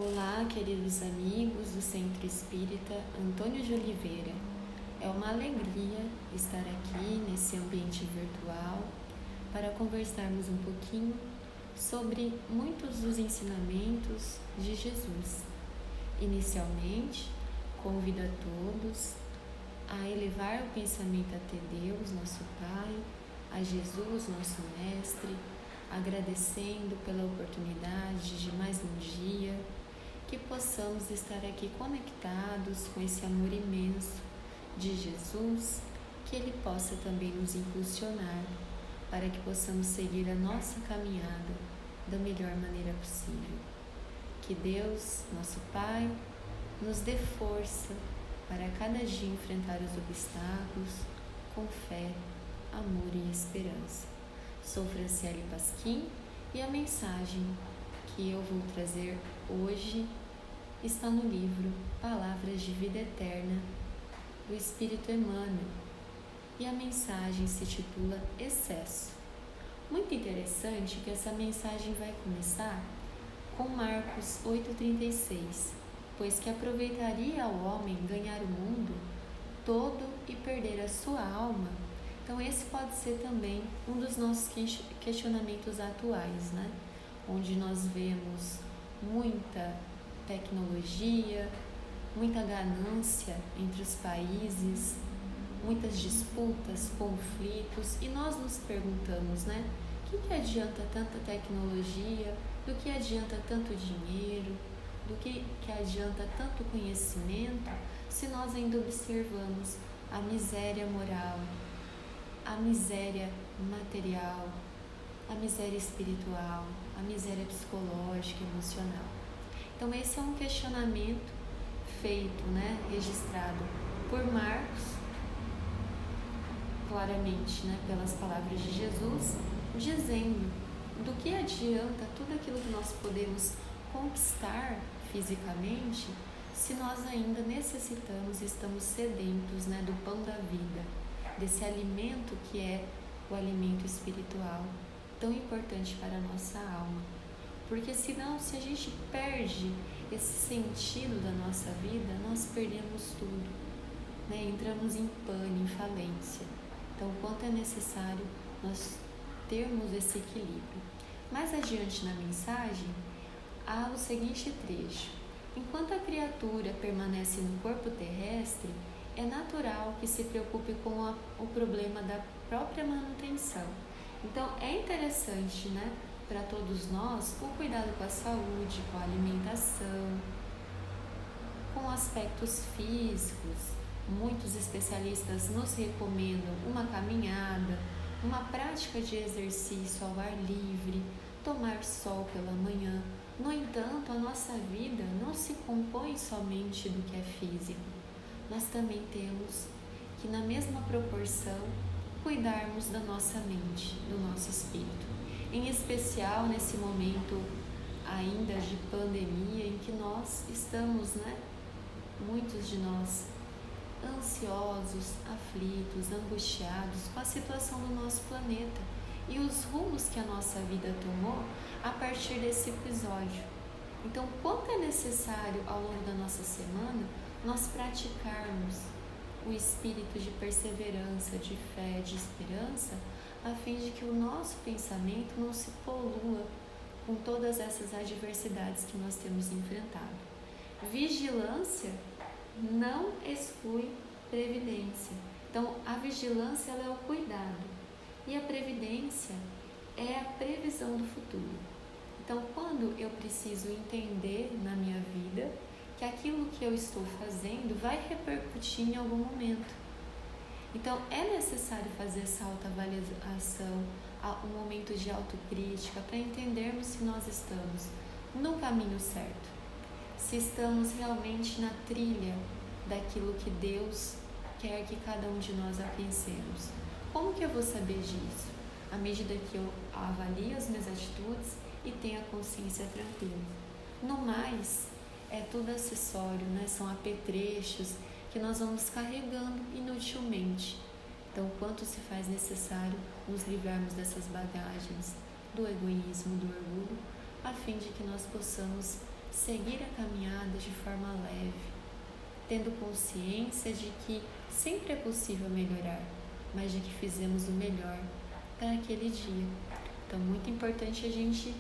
Olá, queridos amigos do Centro Espírita Antônio de Oliveira. É uma alegria estar aqui nesse ambiente virtual para conversarmos um pouquinho sobre muitos dos ensinamentos de Jesus. Inicialmente, convido a todos a elevar o pensamento até Deus, nosso Pai, a Jesus, nosso Mestre, agradecendo pela oportunidade de mais um dia, que possamos estar aqui conectados com esse amor imenso de Jesus, que Ele possa também nos impulsionar para que possamos seguir a nossa caminhada da melhor maneira possível. Que Deus, nosso Pai, nos dê força para cada dia enfrentar os obstáculos com fé, amor e esperança. Sou Franciele Pasquim e a mensagem que eu vou trazer hoje está no livro Palavras de Vida Eterna, do Espírito Emmanuel, e a mensagem se titula Excesso. Muito interessante que essa mensagem vai começar com Marcos 8,36, pois que aproveitaria ao homem ganhar o mundo todo e perder a sua alma. Então esse pode ser também um dos nossos questionamentos atuais, né? Onde nós vemos muita tecnologia, muita ganância entre os países, muitas disputas, conflitos, e nós nos perguntamos, né? O que adianta tanta tecnologia, do que adianta tanto dinheiro, do que adianta tanto conhecimento, se nós ainda observamos a miséria moral, a miséria material, a miséria espiritual, a miséria psicológica, emocional. Então esse é um questionamento feito, registrado por Marcos, claramente, pelas palavras de Jesus, dizendo do que adianta tudo aquilo que nós podemos conquistar fisicamente se nós ainda necessitamos e estamos sedentos do pão da vida, desse alimento que é o alimento espiritual, tão importante para a nossa alma. Porque senão, se a gente perde esse sentido da nossa vida, nós perdemos tudo, entramos em pane, em falência. Então, o quanto é necessário nós termos esse equilíbrio. Mais adiante na mensagem, há o seguinte trecho: enquanto a criatura permanece no corpo terrestre, é natural que se preocupe com o problema da própria manutenção. Então, é interessante, para todos nós, o cuidado com a saúde, com a alimentação, com aspectos físicos. Muitos especialistas nos recomendam uma caminhada, uma prática de exercício ao ar livre, tomar sol pela manhã. No entanto, a nossa vida não se compõe somente do que é físico. Nós também temos que, na mesma proporção, cuidarmos da nossa mente, do nosso espírito. Em especial nesse momento ainda de pandemia em que nós estamos, muitos de nós, ansiosos, aflitos, angustiados com a situação do nosso planeta e os rumos que a nossa vida tomou a partir desse episódio. Então, quanto é necessário ao longo da nossa semana nós praticarmos o espírito de perseverança, de fé, de esperança, a fim de que o nosso pensamento não se polua com todas essas adversidades que nós temos enfrentado. Vigilância não exclui previdência. Então, a vigilância ela é o cuidado e a previdência é a previsão do futuro. Então, quando eu preciso entender na minha vida que aquilo que eu estou fazendo vai repercutir em algum momento. Então, é necessário fazer essa autoavaliação, um momento de autocrítica, para entendermos se nós estamos no caminho certo, se estamos realmente na trilha daquilo que Deus quer que cada um de nós alcancemos. Como que eu vou saber disso? À medida que eu avalio as minhas atitudes e tenho a consciência tranquila. No mais, é tudo acessório, são apetrechos que nós vamos carregando inutilmente. Então, o quanto se faz necessário nos livrarmos dessas bagagens, do egoísmo, do orgulho, a fim de que nós possamos seguir a caminhada de forma leve, tendo consciência de que sempre é possível melhorar, mas de que fizemos o melhor para aquele dia. Então, muito importante a gente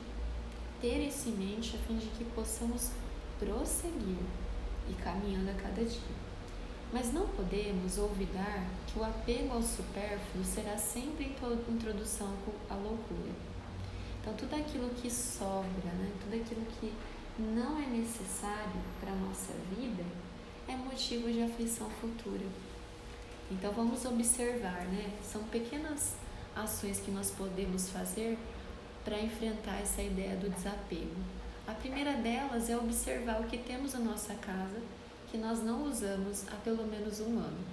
ter isso em mente a fim de que possamos prosseguir e caminhando a cada dia. Mas não podemos olvidar que o apego ao supérfluo será sempre introdução à loucura. Então, tudo aquilo que sobra, tudo aquilo que não é necessário para a nossa vida é motivo de aflição futura. Então, vamos observar, são pequenas ações que nós podemos fazer para enfrentar essa ideia do desapego. A primeira delas é observar o que temos na nossa casa que nós não usamos há pelo menos um ano.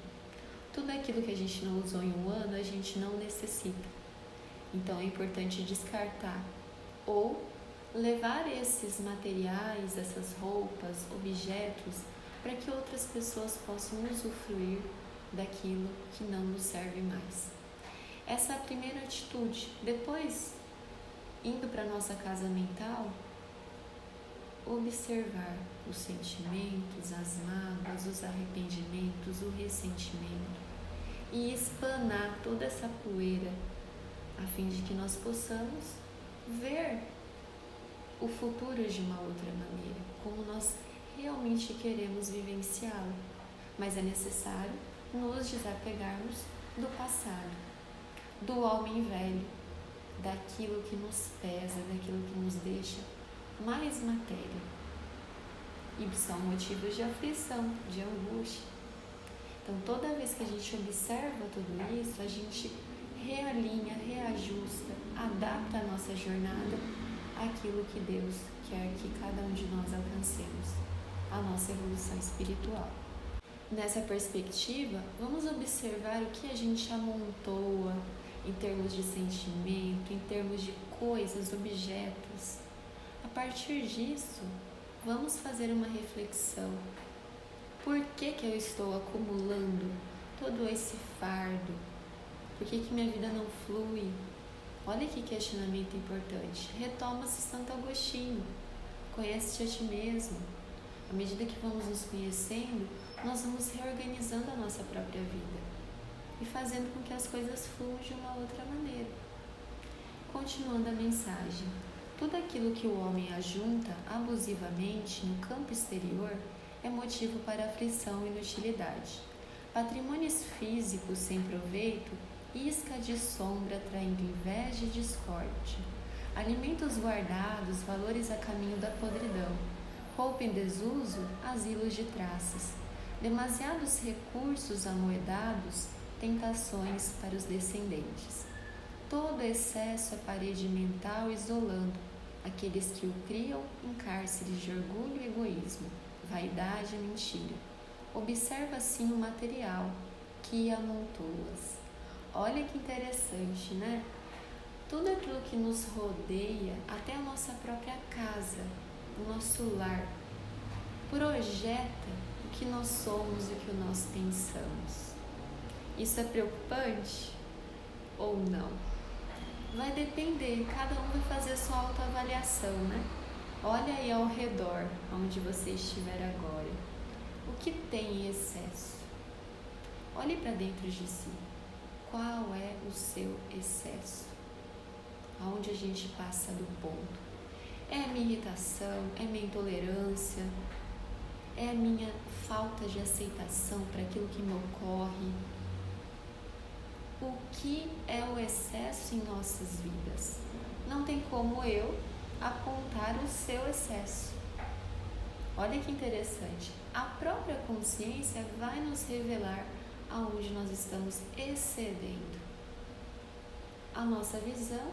Tudo aquilo que a gente não usou em um ano, a gente não necessita. Então é importante descartar ou levar esses materiais, essas roupas, objetos, para que outras pessoas possam usufruir daquilo que não nos serve mais. Essa é a primeira atitude. Depois, indo para a nossa casa mental, observar os sentimentos, as mágoas, os arrependimentos, o ressentimento e espanar toda essa poeira a fim de que nós possamos ver o futuro de uma outra maneira, como nós realmente queremos vivenciá-lo. Mas é necessário nos desapegarmos do passado, do homem velho, daquilo que nos pesa, daquilo que nos deixa mais matéria. E são motivos de aflição, de angústia. Então, toda vez que a gente observa tudo isso, a gente realinha, reajusta, adapta a nossa jornada àquilo que Deus quer que cada um de nós alcancemos, a nossa evolução espiritual. Nessa perspectiva, vamos observar o que a gente amontoa em termos de sentimento, em termos de coisas, objetos. A partir disso, vamos fazer uma reflexão. Por que eu estou acumulando todo esse fardo? Por que minha vida não flui? Olha que questionamento importante. Retoma-se Santo Agostinho. Conhece-te a ti mesmo. À medida que vamos nos conhecendo, nós vamos reorganizando a nossa própria vida e fazendo com que as coisas fluam de uma outra maneira. Continuando a mensagem. Tudo aquilo que o homem ajunta abusivamente no campo exterior é motivo para aflição e inutilidade. Patrimônios físicos sem proveito, isca de sombra traindo inveja e discórdia. Alimentos guardados, valores a caminho da podridão. Roupa em desuso, asilos de traças. Demasiados recursos amoedados, tentações para os descendentes. Todo excesso é parede mental isolando aqueles que o criam em cárceres de orgulho e egoísmo, vaidade e mentira. Observa assim o material que amontoas. Olha que interessante, Tudo aquilo que nos rodeia, até a nossa própria casa, o nosso lar, projeta o que nós somos e o que nós pensamos. Isso é preocupante ou não? Vai depender, cada um vai fazer a sua autoavaliação, Olha aí ao redor, onde você estiver agora. O que tem em excesso? Olhe para dentro de si. Qual é o seu excesso? Aonde a gente passa do ponto? É a minha irritação? É a minha intolerância? É a minha falta de aceitação para aquilo que me ocorre? O que é o excesso em nossas vidas? Não tem como eu apontar o seu excesso. Olha que interessante. A própria consciência vai nos revelar aonde nós estamos excedendo. A nossa visão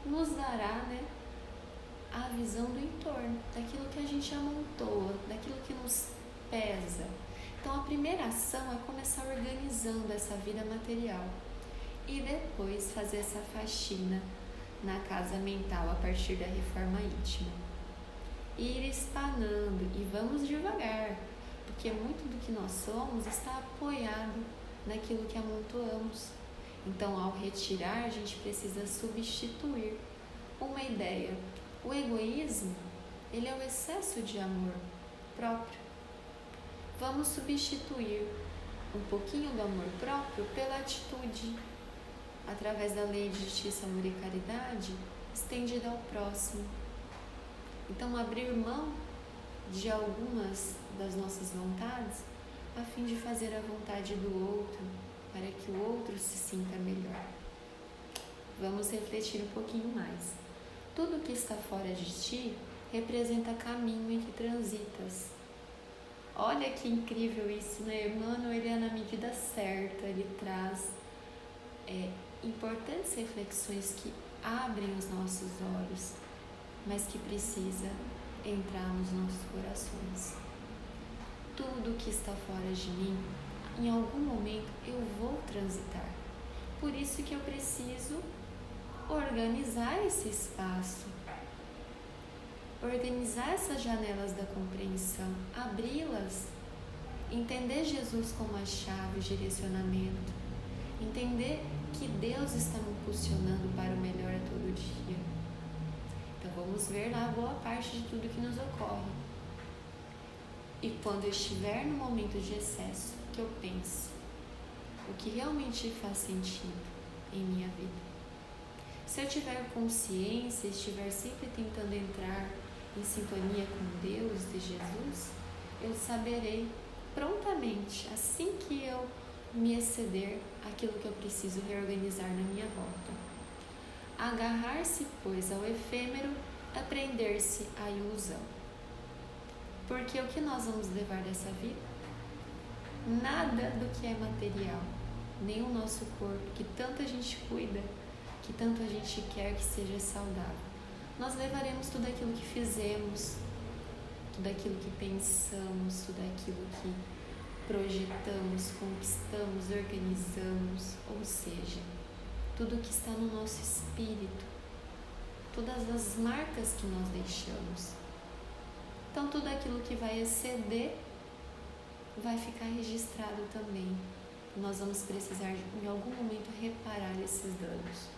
nos dará, a visão do entorno, daquilo que a gente amontoa, daquilo que nos pesa. Então, a primeira ação é começar organizando essa vida material e depois fazer essa faxina na casa mental a partir da reforma íntima. Ir espanando e vamos devagar, porque muito do que nós somos está apoiado naquilo que amontoamos. Então, ao retirar, a gente precisa substituir uma ideia. O egoísmo ele é o excesso de amor próprio. Vamos substituir um pouquinho do amor próprio pela atitude, através da lei de justiça, amor e caridade, estendida ao próximo. Então, abrir mão de algumas das nossas vontades, a fim de fazer a vontade do outro, para que o outro se sinta melhor. Vamos refletir um pouquinho mais. Tudo que está fora de ti representa caminho em que transitas. Olha que incrível isso, né? Emmanuel, ele é na medida certa, ele traz importantes reflexões que abrem os nossos olhos, mas que precisa entrar nos nossos corações. Tudo que está fora de mim, em algum momento eu vou transitar. Por isso que eu preciso organizar esse espaço, organizar essas janelas da compreensão, abri-las, entender Jesus como a chave, o direcionamento, entender que Deus está me impulsionando para o melhor a todo dia. Então vamos ver lá boa parte de tudo que nos ocorre. E quando eu estiver no momento de excesso, que eu pense o que realmente faz sentido em minha vida. Se eu tiver consciência, estiver sempre tentando entrar em sintonia com Deus e Jesus, eu saberei prontamente, assim que eu me exceder, aquilo que eu preciso reorganizar na minha volta. Agarrar-se, pois, ao efêmero, aprender-se à ilusão. Porque o que nós vamos levar dessa vida? Nada do que é material, nem o nosso corpo, que tanto a gente cuida, que tanto a gente quer que seja saudável. Nós levaremos tudo aquilo que fizemos, tudo aquilo que pensamos, tudo aquilo que projetamos, conquistamos, organizamos, ou seja, tudo que está no nosso espírito, todas as marcas que nós deixamos. Então, tudo aquilo que vai exceder vai ficar registrado também. Nós vamos precisar, em algum momento, reparar esses danos.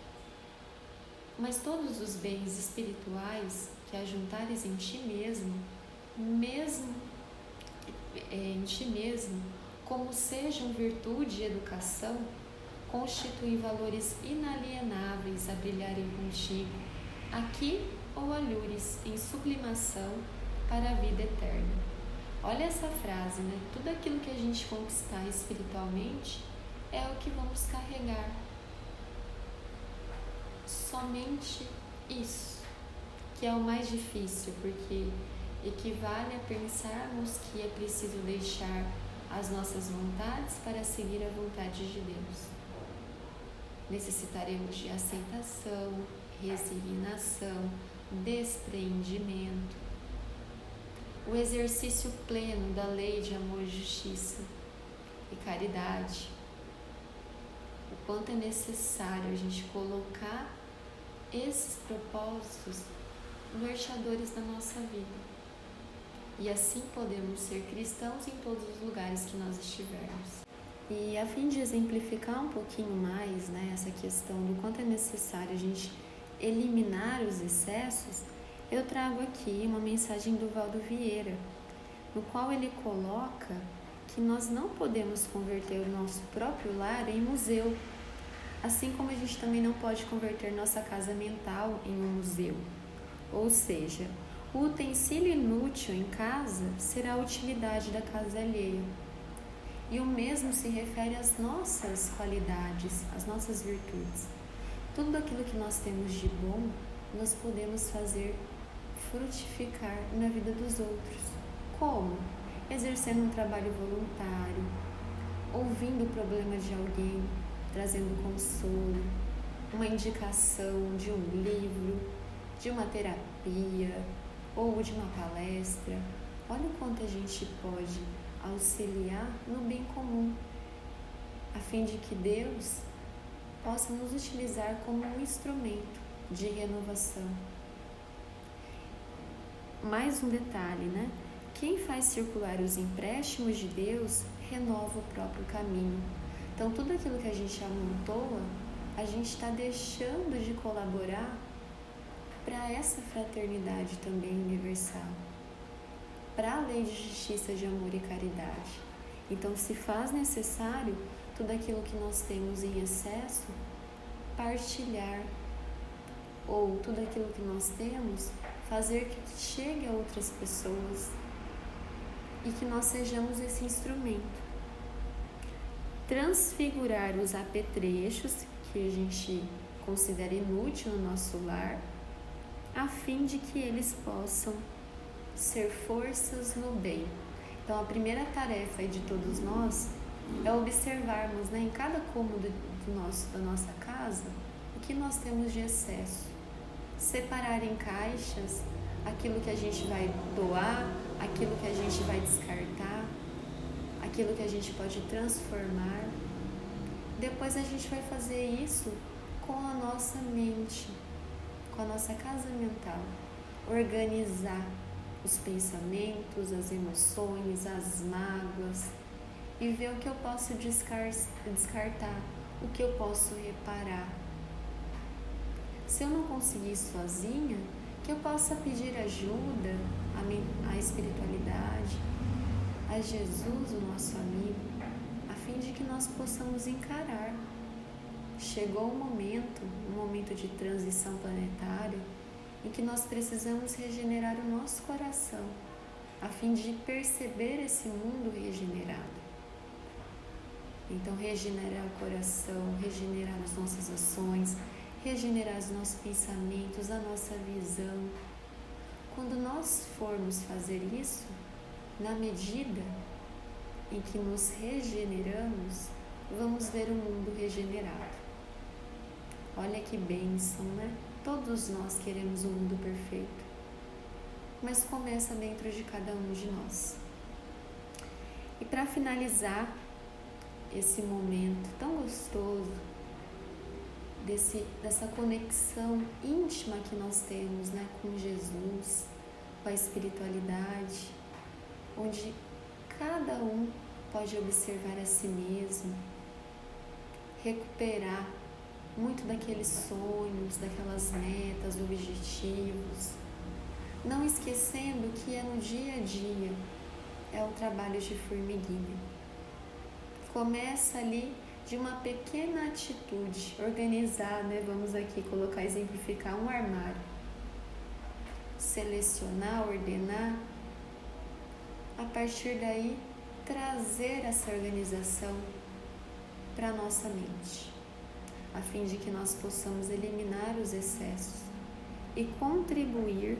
Mas todos os bens espirituais que ajuntares em ti mesmo, como sejam virtude e educação, constituem valores inalienáveis a brilharem contigo, aqui ou alhures em sublimação para a vida eterna. Olha essa frase, né? Tudo aquilo que a gente conquistar espiritualmente é o que vamos carregar. Somente isso, que é o mais difícil, porque equivale a pensarmos que é preciso deixar as nossas vontades para seguir a vontade de Deus. Necessitaremos de aceitação, resignação, desprendimento, o exercício pleno da lei de amor, justiça e caridade. O quanto é necessário a gente colocar esses propósitos norteadores da nossa vida. E assim podemos ser cristãos em todos os lugares que nós estivermos. E a fim de exemplificar um pouquinho mais, né, essa questão do quanto é necessário a gente eliminar os excessos, eu trago aqui uma mensagem do Valdo Vieira, no qual ele coloca que nós não podemos converter o nosso próprio lar em museu, assim como a gente também não pode converter nossa casa mental em um museu. Ou seja, o utensílio inútil em casa será a utilidade da casa alheia. E o mesmo se refere às nossas qualidades, às nossas virtudes. Tudo aquilo que nós temos de bom, nós podemos fazer frutificar na vida dos outros. Como? Exercendo um trabalho voluntário, ouvindo o problema de alguém, trazendo consolo, uma indicação de um livro, de uma terapia ou de uma palestra. Olha o quanto a gente pode auxiliar no bem comum, a fim de que Deus possa nos utilizar como um instrumento de renovação. Mais um detalhe, né? Quem faz circular os empréstimos de Deus renova o próprio caminho. Então, tudo aquilo que a gente amontoa, a gente está deixando de colaborar para essa fraternidade também universal, para a lei de justiça, de amor e caridade. Então, se faz necessário tudo aquilo que nós temos em excesso, partilhar, ou tudo aquilo que nós temos, fazer que chegue a outras pessoas e que nós sejamos esse instrumento. Transfigurar os apetrechos que a gente considera inútil no nosso lar, a fim de que eles possam ser forças no bem. Então, a primeira tarefa de todos nós é observarmos, em cada cômodo da nossa casa o que nós temos de excesso. Separar em caixas aquilo que a gente vai doar, aquilo que a gente vai descartar, aquilo que a gente pode transformar. Depois a gente vai fazer isso com a nossa mente, com a nossa casa mental. Organizar os pensamentos, as emoções, as mágoas e ver o que eu posso descartar, o que eu posso reparar. Se eu não conseguir sozinha, que eu possa pedir ajuda à espiritualidade, a Jesus, o nosso amigo, a fim de que nós possamos encarar. Chegou um momento de transição planetária, em que nós precisamos regenerar o nosso coração, a fim de perceber esse mundo regenerado. Então, regenerar o coração, regenerar as nossas ações, regenerar os nossos pensamentos, a nossa visão. Quando nós formos fazer isso, na medida em que nos regeneramos, vamos ver o mundo regenerado. Olha que bênção, né? Todos nós queremos um mundo perfeito, mas começa dentro de cada um de nós. E para finalizar esse momento tão gostoso, dessa conexão íntima que nós temos, com Jesus, com a espiritualidade, onde cada um pode observar a si mesmo, recuperar muito daqueles sonhos, daquelas metas, objetivos, não esquecendo que é no dia a dia, é o trabalho de formiguinha. Começa ali de uma pequena atitude, organizar, vamos aqui exemplificar um armário, selecionar, ordenar, a partir daí trazer essa organização para a nossa mente, a fim de que nós possamos eliminar os excessos e contribuir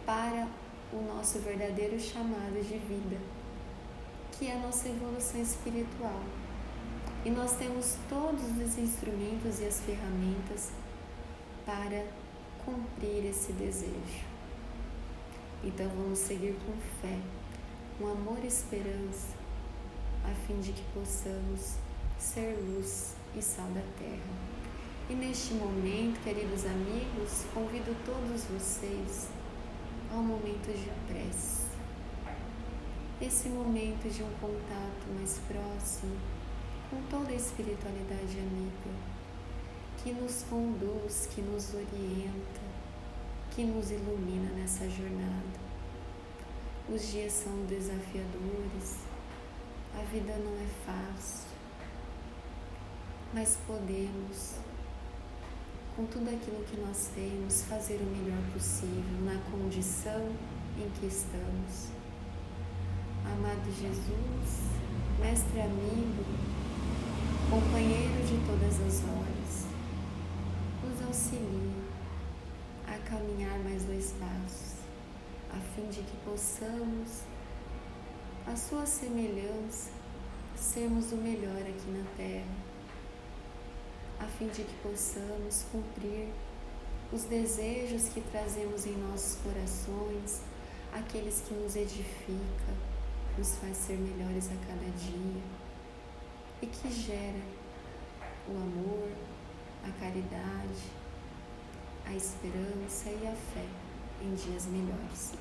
para o nosso verdadeiro chamado de vida, que é a nossa evolução espiritual. E nós temos todos os instrumentos e as ferramentas para cumprir esse desejo. Então vamos seguir com fé, com amor e esperança, a fim de que possamos ser luz e sal da terra. E neste momento, queridos amigos, convido todos vocês ao momento de prece. Esse momento de um contato mais próximo com toda a espiritualidade amiga, que nos conduz, que nos orienta, que nos ilumina nessa jornada. Os dias são desafiadores, a vida não é fácil, mas podemos, com tudo aquilo que nós temos, fazer o melhor possível na condição em que estamos. Amado Jesus, mestre amigo, companheiro de todas as horas, nos auxilie a caminhar mais 2 passos, a fim de que possamos, à sua semelhança, sermos o melhor aqui na Terra, a fim de que possamos cumprir os desejos que trazemos em nossos corações, aqueles que nos edificam, nos faz ser melhores a cada dia e que gera o amor, a caridade, a esperança e a fé em dias melhores.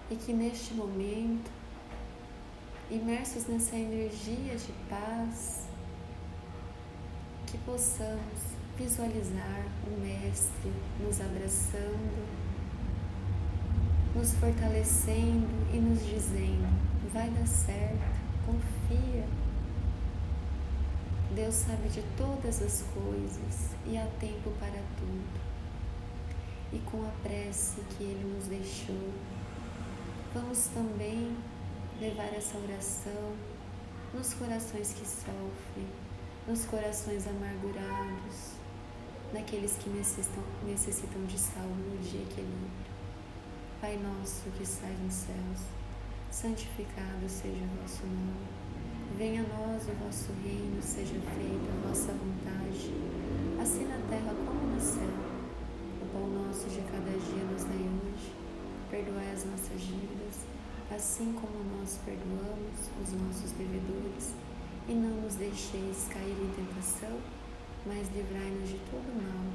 E que neste momento, imersos nessa energia de paz, que possamos visualizar o Mestre nos abraçando, nos fortalecendo e nos dizendo: vai dar certo, confia. Deus sabe de todas as coisas e há tempo para tudo. E com a prece que Ele nos deixou, vamos também levar essa oração nos corações que sofrem, nos corações amargurados, naqueles que necessitam de saúde e equilíbrio. Pai nosso que estás nos céus, santificado seja o vosso nome. Venha a nós o vosso reino, seja feita a vossa vontade, assim na terra como no céu. O pão nosso de cada dia nos dai hoje. Perdoai as nossas dívidas, assim como nós perdoamos os nossos devedores. E não nos deixeis cair em tentação, mas livrai-nos de todo mal,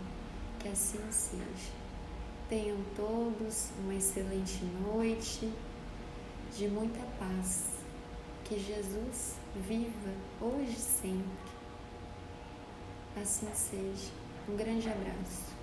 que assim seja. Tenham todos uma excelente noite, de muita paz. Que Jesus viva hoje e sempre. Assim seja. Um grande abraço.